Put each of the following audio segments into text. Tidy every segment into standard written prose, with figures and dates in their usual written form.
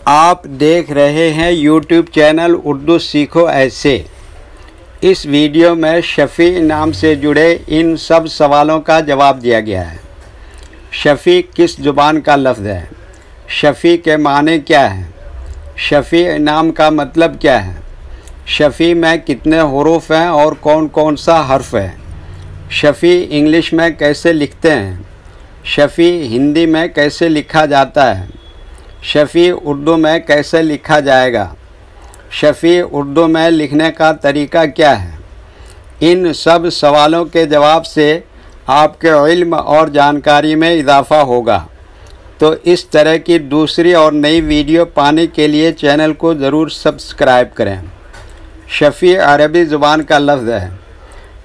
आप देख रहे हैं YouTube चैनल उर्दू सीखो ऐसे। इस वीडियो में शफ़ी नाम से जुड़े इन सब सवालों का जवाब दिया गया है। शफ़ी किस ज़ुबान का लफ्ज़ है? शफ़ी के माने क्या हैं? शफ़ी नाम का मतलब क्या है? शफ़ी में कितने हुरूफ हैं और कौन कौन सा हर्फ है? शफ़ी इंग्लिश में कैसे लिखते हैं? शफ़ी हिंदी में कैसे लिखा जाता है? शफ़ी उर्दू में कैसे लिखा जाएगा? शफ़ी उर्दू में लिखने का तरीका क्या है? इन सब सवालों के जवाब से आपके इल्म और जानकारी में इजाफ़ा होगा। तो इस तरह की दूसरी और नई वीडियो पाने के लिए चैनल को ज़रूर सब्सक्राइब करें। शफ़ी अरबी ज़ुबान का लफ्ज़ है।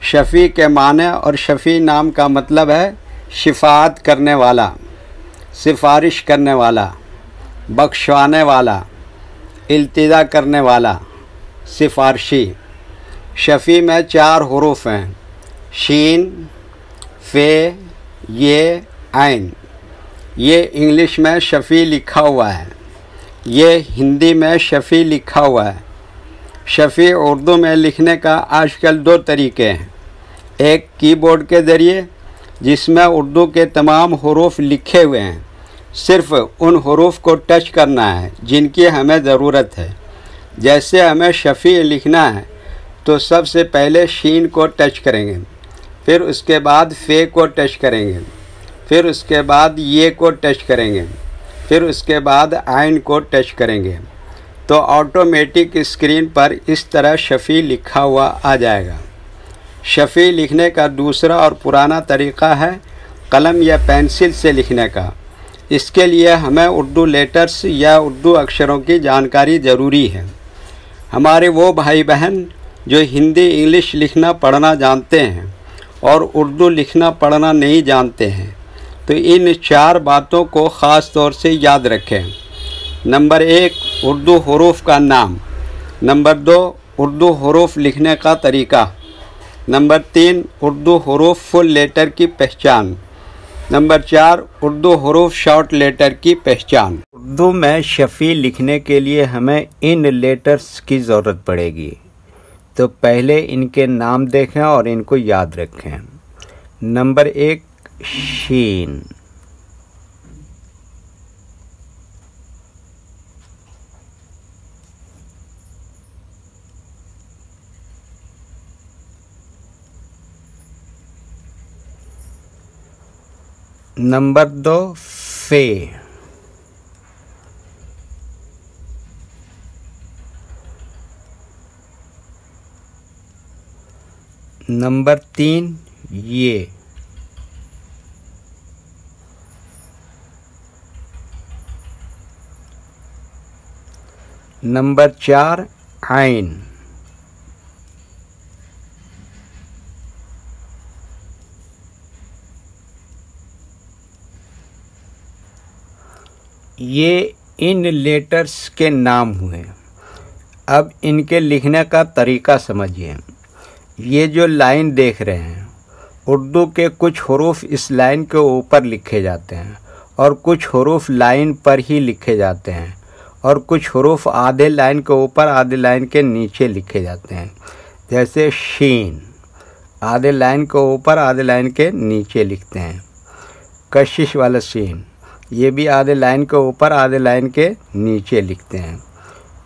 शफ़ी के माने और शफ़ी नाम का मतलब है शिफ़ाअत करने वाला, सिफारिश करने वाला, बख्शवाने वाला, इल्तिजा करने वाला, सिफारशी। शफ़ी में 4 हुरूफ हैं, शीन, फ़े, ये, ऐन। ये इंग्लिश में शफ़ी लिखा हुआ है, ये हिंदी में शफ़ी लिखा हुआ है। शफ़ी उर्दू में लिखने का आजकल 2 तरीके हैं। एक कीबोर्ड के ज़रिए, जिसमें उर्दू के तमाम हुरूफ लिखे हुए हैं, सिर्फ़ उन हुरूफ को टच करना है जिनकी हमें ज़रूरत है। जैसे हमें शफ़ी लिखना है तो सबसे पहले शीन को टच करेंगे, फिर उसके बाद फ़े को टच करेंगे, फिर उसके बाद ये को टच करेंगे, फिर उसके बाद आइन को टच करेंगे, तो ऑटोमेटिक स्क्रीन पर इस तरह शफ़ी लिखा हुआ आ जाएगा। शफ़ी लिखने का दूसरा और पुराना तरीक़ा है कलम या पेंसिल से लिखने का। इसके लिए हमें उर्दू लेटर्स या उर्दू अक्षरों की जानकारी ज़रूरी है। हमारे वो भाई बहन जो हिंदी इंग्लिश लिखना पढ़ना जानते हैं और उर्दू लिखना पढ़ना नहीं जानते हैं, तो इन 4 बातों को ख़ास तौर से याद रखें। नंबर 1, उर्दू हुरूफ का नाम। नंबर 2, उर्दू हुरूफ लिखने का तरीका। नंबर 3, उर्दू हुरूफ फुल लेटर की पहचान। नंबर 4, उर्दू हुरूफ शॉर्ट लेटर की पहचान। उर्दू में शफ़ी लिखने के लिए हमें इन लेटर्स की ज़रूरत पड़ेगी, तो पहले इनके नाम देखें और इनको याद रखें। नंबर 1, शीन। नंबर 2, फ़े। नंबर 3, ये। नंबर 4, आइन। ये इन लेटर्स के नाम हुए। अब इनके लिखने का तरीका समझिए। ये जो लाइन देख रहे हैं, उर्दू के कुछ हुरूफ इस लाइन के ऊपर लिखे जाते हैं और कुछ हुरूफ लाइन पर ही लिखे जाते हैं और कुछ हुरूफ आधे लाइन के ऊपर आधे लाइन के नीचे लिखे जाते हैं। जैसे शीन आधे लाइन के ऊपर आधे लाइन के नीचे लिखते हैं। कशिश वाला शीन, ये भी आधे लाइन के ऊपर आधे लाइन के नीचे लिखते हैं।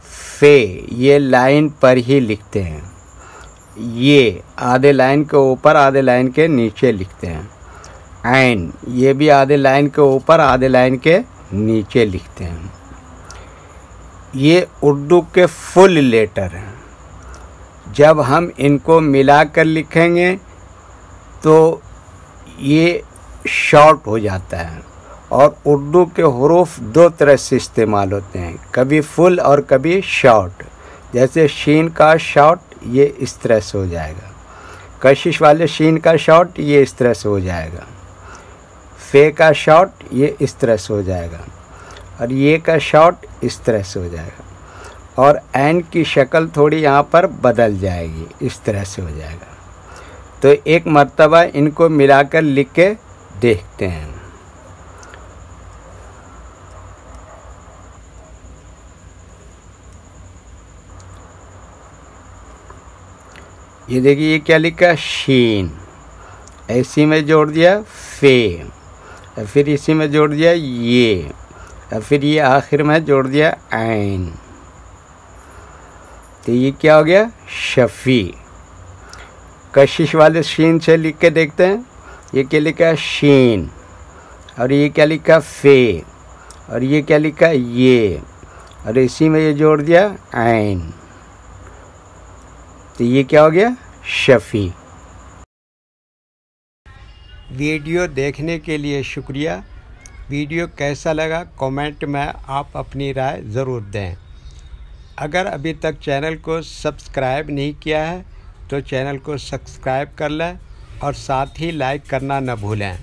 फ़े, ये लाइन पर ही लिखते हैं। ये आधे लाइन के ऊपर आधे लाइन के नीचे लिखते हैं। ऐन, ये भी आधे लाइन के ऊपर आधे लाइन के नीचे लिखते हैं। ये उर्दू के फुल लेटर हैं। जब हम इनको मिलाकर लिखेंगे तो ये शॉर्ट हो जाता है। और उर्दू के हुरूफ 2 तरह से इस्तेमाल होते हैं, कभी फुल और कभी शॉर्ट। जैसे शीन का शॉर्ट ये इस तरह से हो जाएगा, कशिश वाले शीन का शॉर्ट ये इस तरह से हो जाएगा, फ़े का शॉर्ट ये इस तरह से हो जाएगा, और ये का शॉर्ट इस तरह से हो जाएगा। और ऐन की शक्ल थोड़ी यहाँ पर बदल जाएगी, इस तरह से हो जाएगा। तो एक मर्तबा इनको मिलाकर लिख के देखते हैं। ये देखिए ये क्या लिखा, शीन। इसी में जोड़ दिया फे, और फिर इसी में जोड़ दिया ये, और फिर ये आखिर में जोड़ दिया ऐन। तो ये क्या हो गया, शफ़ी। कशिश वाले शीन से लिख के देखते हैं। ये क्या लिखा, शीन, और ये क्या लिखा, फे, और ये क्या लिखा, ये, और इसी में ये जोड़ दिया ऐन। तो ये क्या हो गया, शफ़ी। वीडियो देखने के लिए शुक्रिया। वीडियो कैसा लगा कमेंट में आप अपनी राय ज़रूर दें। अगर अभी तक चैनल को सब्सक्राइब नहीं किया है तो चैनल को सब्सक्राइब कर लें और साथ ही लाइक करना न भूलें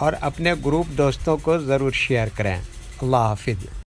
और अपने ग्रुप दोस्तों को ज़रूर शेयर करें। अल्लाह हाफिज़।